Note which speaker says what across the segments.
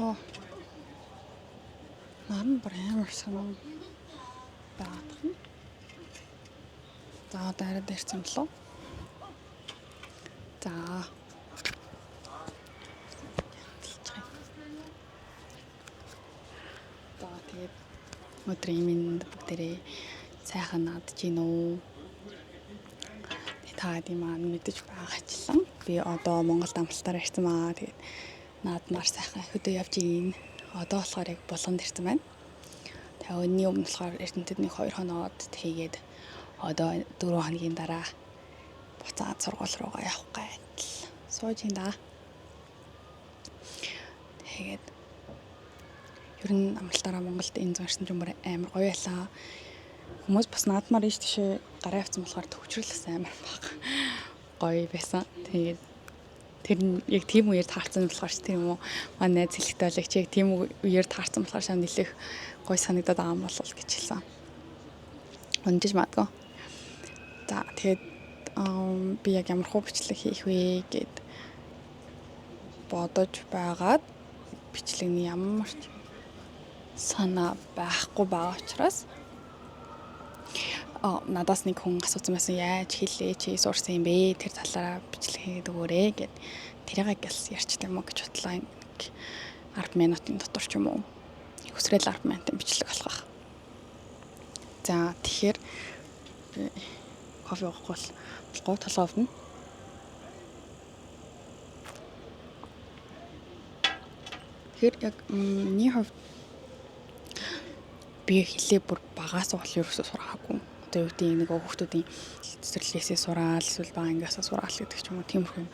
Speaker 1: Оо. Наран бүр амар санаа баадах нь. За одоо арай дээр цэмлээ. За. Тэгээд өдрийн минь бүгдээрээ сайхан надж гин үү. Таади маань мэдэж байгаачлан би одоо Монголд амлалтаар ирсэн маа. Тэгээд наадмаар сайхан хөдөө явж гин. Одоо болохоор яг Булганд ирсэн байна. Тэгээ өнний өмнө болохоор Эрдэнэтэд 2 хоноод тэгээд одоо 4 хоногийн дараа буцаад сургууль руугаа явах гайтал сууж ин да. Тэгээд ер нь амлалтаараа Монголд энэ зурсан ч амар гоё байлаа. Хүмүүс бас наадмаар ийш тийшээ гараа авсан болохоор төвчрөлс амар баг. Гоё байсан. Тэгээд тэр нь яг тийм үеэр таарсан болохоор ч тийм үү. Манай найз хэлэхдээ л яг тийм үеэр таарсан болохоор шам нэлэх гоё санагдаад байгаа юм болол гэж хэлсэн. Унжиж магадгүй. За тэгээд би яг ямар хөө бичлэг хийх вэ гэд бодож байгаад бичлэгний ямар ч санаа байхгүй байгаа учраас надаас нэг хүн асуусан байсан яаж хэлээ чи сурсан юм бэ тэр талаараа бичлэг хийгээд өгөөрэй гэд тэрийг гэлс ярьчтай юм уу гэж бодлоо. 10 минутын дотор ч юм уу өсрэл 10 минутын бичлэг болох байх. За тэгэхээр кофе уухгүй бол толгойд нь тэгэхээр яг миний хувьд би хэлээ бүр багаас бол ерөөсөө сураагүй. Одоо юу гэдэг нэг хүүхдүүдийн цэцэрлэгээсээ сураал эсвэл бага ангиасаа сураал гэдэг ч юм уу тиймэрхүү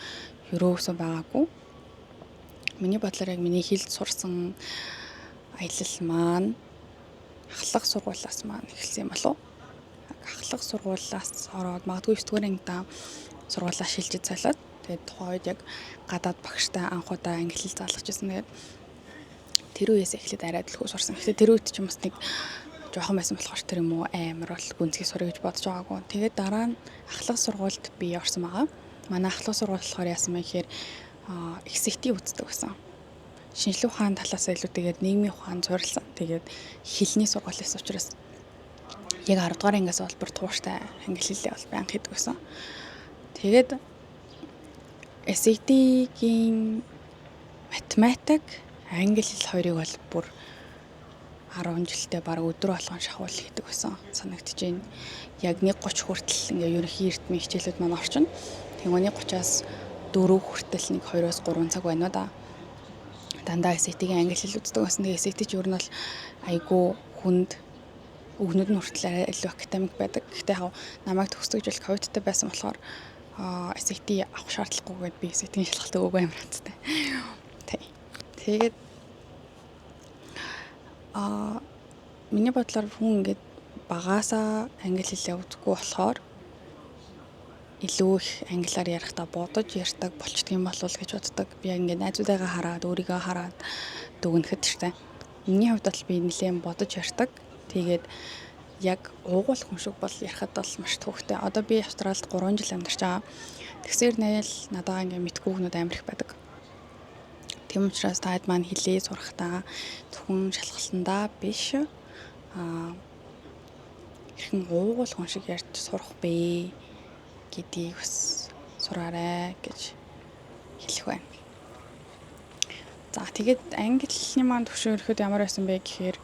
Speaker 1: ерөөсөө байгаагүй. Миний бодлоор яг миний хэлд сурсан аялал маань ахлах сургуулиас маань эхэлсэн юм болов уу? Ахлах сургуулиас ороод магадгүй 9 дугаар ангидаа сургуулаа шилжиж цайлаад тэгээд тухайн үед яг гадаад багштай анхудаа англи хэл заалгаж байсан. Тэгээд тэр үеэс эхлээд арай дэлгүү сурсан. Гэхдээ тэр үед ч юм бас нэг жоохон байсан болохоор тэр юм уу амар бол гүнзгий сурах гэж бодож байгаагүй. Тэгээд дараа нь ахлах сургуульд би орсон байгаа. Манай ахлах сургууль болохоор яасан бэ гэхээр XCT үздэг байсан. Шинжлэх ухааны талаас илүүтэйгээр нийгмийн ухаан зурилсан. Тэгээд хэлний сургуулиас учраас яг 10 дугаар ангиас бол бүр тууштай англи хэлээ бол байнга хийдэг байсан. Тэгээд SAT-гийн математик, англи хэл хоёрыг бол бүр 10 жилдээ баг өдөр болгон шахуул хийдэг байсан. Санагдаж байна. Яг 1:30 хүртэл ингээ ерөнхий эрдмийн хичээлүүд маань орчин. Тэнгүүний 30-аас 4 хүртэл нэг 2-оос 3 цаг байна уу да. Дандаа SAT-гийн англи хэл үздэг байсан. Тэгээ SAT ч ер нь бол айгүй хүнд өгнөд нь хүртэл арай илүү академик байдаг. Гэхдээ яг намайг төгсдөг жил ковидтай байсан болохоор SAT авах шаардлагагүйгээд би SAT-ийн шалгалтыг өгөө амар хацтай. Тэгээд миний бодлоор хүн ингээд багаасаа англи хэлээ үзэхгүй болохоор илүү их англиар ярихдаа бодож ярьдаг болчдөг юм болов гэж боддог. Би ингээд найзуудаагаа хараад өөрийгөө хараад дүгнэхэд штэ. Миний хувьд бол би нэлээд бодож ярьдаг. Тэгээд яг уугуул хүн шиг бол ярихад бол маш төвхтэй. Одоо би Австралид 3 жил амьдарч байгаа. Тэгсээр найл надаа ингээд мэдгүй хүмүүс амар их байдаг. Тийм учраас таад маань хэлээ сурахдаа зөвхөн шалгалтандаа биш хэрхэн уугуул хүн шиг ярьж сурах бэ гэдгийг бас сураарай гэж хэлэх байна. За тэгээд англи хэлний маань төвшин өрөхөд ямар байсан бэ гэхээр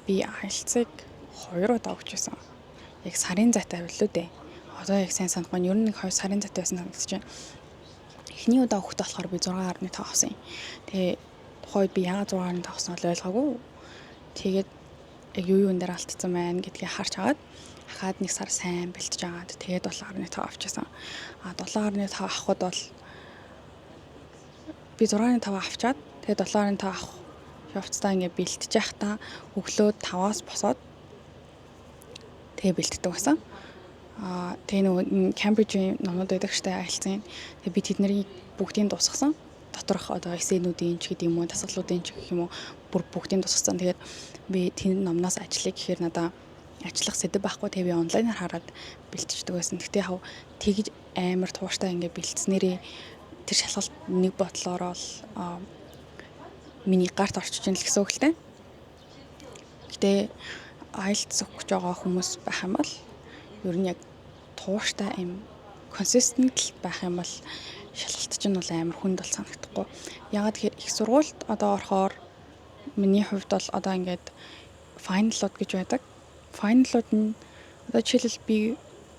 Speaker 1: би IELTS-ыг 2 удаа өгч байсан. Яг сарын зайтай байлгүй дээ. Одоо яг сайн санахгүй нь ер нь 2 сарын зайтай байсан санагдаж байна. Эхний удаа өгөхдөө болохоор би 6.5 авсан юм. Тэгээ тухайд би яагаад 6.5 авсан бол ойлгоогүй. Тэгээд яг юу юун дээр алдсан байна гэдгийг харж агаад хахад нэг сар сайн бэлтэж агаад тэгээд 7.5 авчихсан. 7.5 авахд бол би 6.5 авчаад тэгээд 7.5 авах явцдаа ингээ бэлтэж явахдаа өглөө 5-аас босоод тэгээ бэлтдэг байсан. Тэгээ нөгөө Cambridge-ийн номууд байдаг штэ IELTS-ийн. Тэгээ би тэднийг бүгдийг дуусгасан. Доторх одоо эсэнүүдийн ч гэдэг юм уу, дасгалуудын ч гэх юм уу бүр бүгдийг дуусгасан. Тэгээд би тэнд номноос ажиллая гэхээр надаа ажиллах сэдв байхгүй. Тэгээ би онлайнаар хараад бэлтждэг байсан. Гэхдээ яг тэгж амар тууштай ингээ бэлтснээрээ тэр шалгалт нэг бодлоор бол миний гарт орчиж ийн л гэсэн үг л дээ. Гэтэ IELTS өгч байгаа хүмүүс байх юм бол ер нь яг тууштай юм consistent байх юм бол шалгалт чинь бол амар хүнд бол санагдахгүй. Ягаад гэхээр их сургуульд одоо орохоор миний хувьд бол одоо ингээд файналууд гэж байдаг. Файналууд нь одоо жишээлбэл би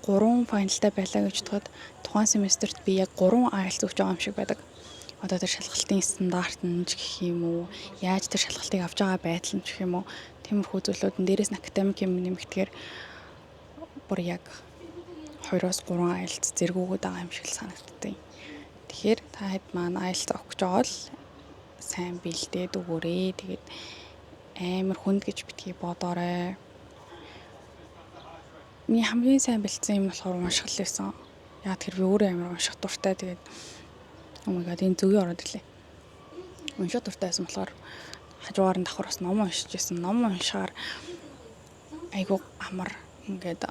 Speaker 1: 3 файналтай байлаа гэж бодоход тухайн семестрт би яг 3 IELTS өгч байгаа юм шиг байдаг. Одоо тэр шалгалтын стандарт нь ч гэх юм уу, яаж тэр шалгалтыг авч байгаа байдал нь ч гэх юм уу, тиймэрхүү зүйлүүд нь дээрээс нь академик юм нэмэгдэхээр бүр яг 2-3 IELTS зэрэг өгöd байгаа юм шиг санагддаг. Тэгэхээр та хэд маань IELTS өгч байгаа бол сайн бэлдээд өгөөрэй. Тэгээд амар хүнд гэж битгий бодоорой. Миний хамгийн сайн бэлдсэн юм болохоор уншгал байсан. Яагаад тэр би өөрөө амар унших дуртай. Тэгээд oh my god энэ зөвгийн ороод ирлээ. Унших дуртай байсан болохоор хажуугаар нь давхар бас ном уншиж байсан. Ном уншихаар айгу амар ингээд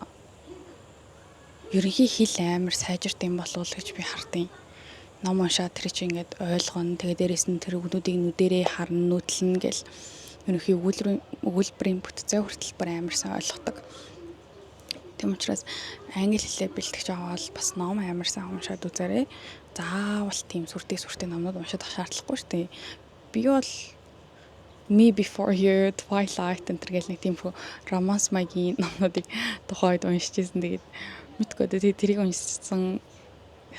Speaker 1: ерөнхий хэл амар сайжирт юм болов уу гэж би хардیں۔ Ном уншаад тэр чинь ингээд ойлгоно. Тэгээ дээрэс нь тэр өгнүүдийг нүдэрээ харна, нүдлэн гэл ерөнхий өгүүлбэрийн бүтцээ хүртэл бүр амар сайн ойлгодог. Тэм учраас англи хэлээ бэлтгэж байгаа бол бас ном амар сайн уншаад үзээрэй. Заавал тийм сүртэй номнууд уншаад авах шаардлагагүй шүү дээ. Би бол Me Before You, Twilight энэ гэл нэг тийм романс маягийн номнуудыг тухайд уншиж ирсэн. Тэгээд мэдгүй тэрийг уншсан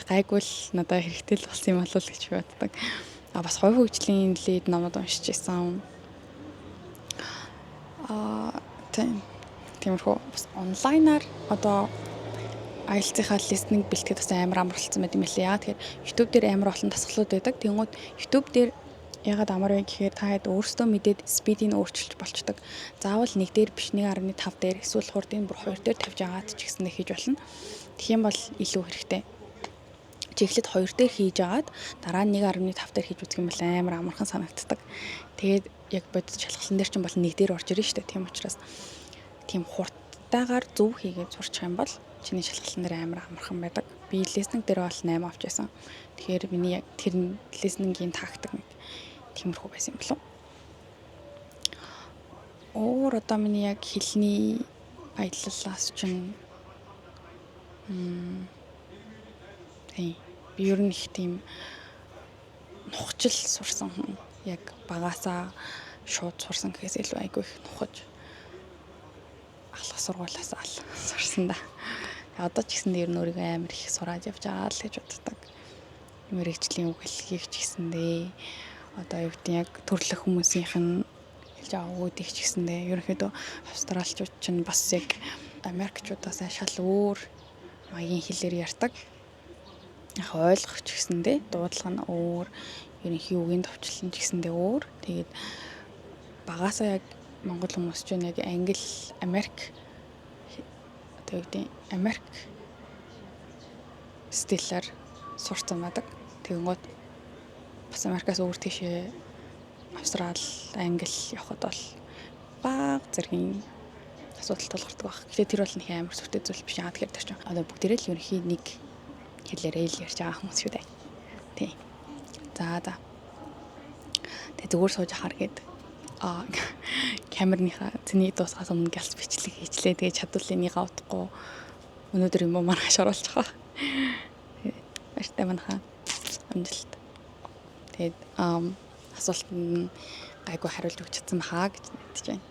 Speaker 1: гайгүй л надад хэрэгтэй л болсон юм болов уу гэж боддог. Бас хувь хөгжлийн лид номнууд уншиж ирсэн. Тиймэрхүү бас онлайнаар одоо IELTS-ийнхаа листинг бэлтгэхэд бас амар амарлцсан байт юм лээ. Яа тэгэхээр YouTube дээр амар олон дасгалууд байдаг. Тэнгүүд YouTube дээр ягаад амар вэ гэхээр та хэд өөрсдөө мэдээд спидийг өөрчилж болчдөг. Заавал 1 дээр биш 1.5 дээр эсвэл хурдыг бүр 2 дээр тавьж агаад ч гэсэндээ хийж болно. Тэгэх юм бол илүү хэрэгтэй. Чиглэлд 2 дээр хийж агаад дараа нь 1.5 дээр хийж үзэх юм бол амар амархан санагддаг. Тэгээд яг бодит шалгалсан дээр чинь бол 1 дээр орж ирнэ шүү дээ. Тийм учраас тийм хурдтайгаар зөв хийгээд сурчих юм бол чиний шалгалсан дээр амар амархан байдаг. Би листинг дээр бол 8 авч байсан. Тэгэхээр миний яг тэр листингийн тактик нэг тиймэрхүү байсан юм болов. Өөр одоо миний яг хэлний баялалаас чинь би ер нь их тийм нухчил сурсан хүн. Яг багасаа шууд сурсан гэхээс илүү айгүй их нухаж ахлах сургуулиас сурсан да. Одоо ч гэсэндээ ер нь өөрийгөө амар их сураад явж байгаа л гэж боддог. Мэргэжлийн үгэлгийг ч гэсэндээ одоо юу гэдэг яг төрлөх хүмүүсийнх нь хэлж байгаа үгүүдийг ч гэсэндээ ерөнхийдөө австралчууд чинь бас яг америкчуудаас шал өөр маягийн хэлээр ярьдаг. Яг ойлгох ч гэсэндээ дуудлага нь өөр, ерөнхий үгийн товчлон ч гэсэндээ өөр. Тэгээд багасаа яг монгол хүмүүс чинь яг англи, Америк одоо юу гэдэг Америк стилээр сурсан байдаг. Тэгэнгүүт бас Америкаас өөр тийшээ Австрал, Англи явхад бол баг зэргийн асуудал тулгардаг баг. Гэтэ тэр бол нэг амар сүртэй зүйл биш. Яагаад гэхээр тэр чинь одоо бүгдээрээ л ерөнхий нэг хэлээрээ л ярьж байгаа хүмүүс шүү дээ. Тий. За. Тэгээ зүгээр сууж ахаар гээд камерныхаа цэнийг дуусгаас өмнө галс бичлэг хийчлээ. Тэгээ чадвал энийг авахгүй өнөөдөр юм уу маргааш оруулж байгаа. Баяртай манайхаа амжилт. Тэгээд асуултанд гайгүй хариулж өгч чадсан баа гэж найдаж байна.